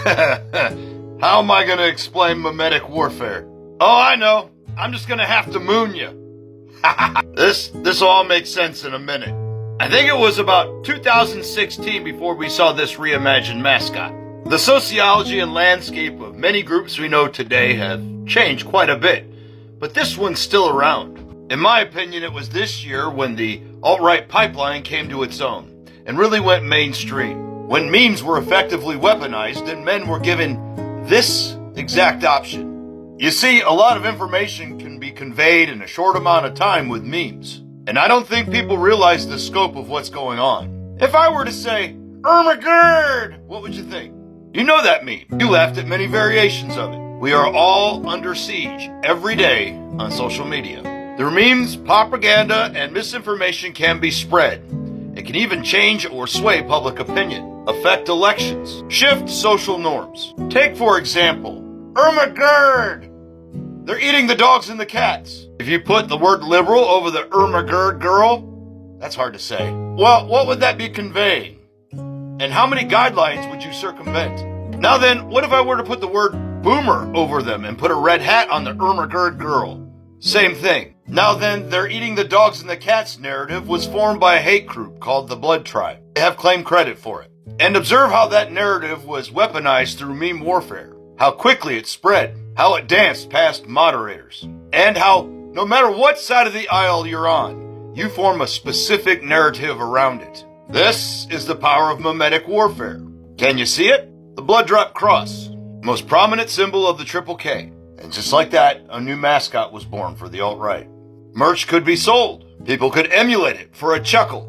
How am I going to explain memetic warfare? Oh, I know. I'm just going to have to moon you. This all makes sense in a minute. I think it was about 2016 before we saw this reimagined mascot. The sociology and landscape of many groups we know today have changed quite a bit, but this one's still around. In my opinion, it was this year when the alt-right pipeline came to its own and really went mainstream, when memes were effectively weaponized and men were given this exact option. You see, a lot of information can be conveyed in a short amount of time with memes, and I don't think people realize the scope of what's going on. If I were to say, Ermagerd, what would you think? You know that meme. You laughed at many variations of it. We are all under siege every day on social media. Their memes, propaganda, and misinformation can be spread. It can even change or sway public opinion, affect elections, shift social norms. Take, for example, Ermagerd! They're eating the dogs and the cats. If you put the word liberal over the Ermagerd girl, that's hard to say. Well, what would that be conveying? And how many guidelines would you circumvent? Now then, what if I were to put the word boomer over them and put a red hat on the Ermagerd girl? Same thing. Now then, their eating the dogs and the cats narrative was formed by a hate group called the Blood Tribe. They have claimed credit for it. And observe how that narrative was weaponized through meme warfare. How quickly it spread. How it danced past moderators. And how, no matter what side of the aisle you're on, you form a specific narrative around it. This is the power of memetic warfare. Can you see it? The blood drop cross, most prominent symbol of the Triple K. And just like that, a new mascot was born for the alt-right. Merch could be sold. People could emulate it for a chuckle.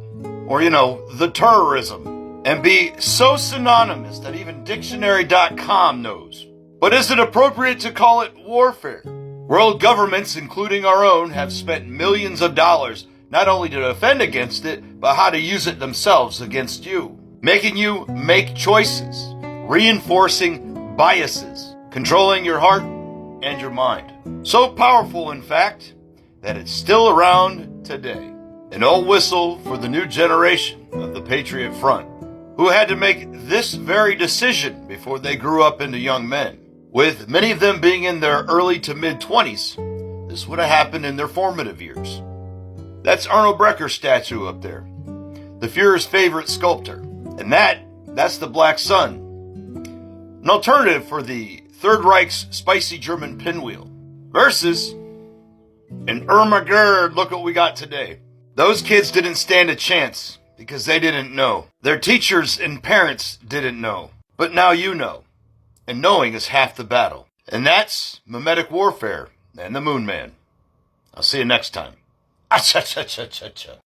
Or, the terrorism. And be so synonymous that even dictionary.com knows. But is it appropriate to call it warfare? World governments, including our own, have spent millions of dollars not only to defend against it, but how to use it themselves against you. Making you make choices, reinforcing biases, controlling your heart and your mind. So powerful, in fact, that it's still around today. An old whistle for the new generation of the Patriot Front, who had to make this very decision before they grew up into young men. With many of them being in their early to mid-20s, this would have happened in their formative years. That's Arnold Brecker's statue up there, the Fuhrer's favorite sculptor. And that's the Black Sun, an alternative for the Third Reich's spicy German pinwheel. Versus an Ermagerd, look what we got today. Those kids didn't stand a chance because they didn't know. Their teachers and parents didn't know. But now you know. And knowing is half the battle. And that's memetic warfare and the Moon Man. I'll see you next time. Ah-cha-cha-cha-cha-cha.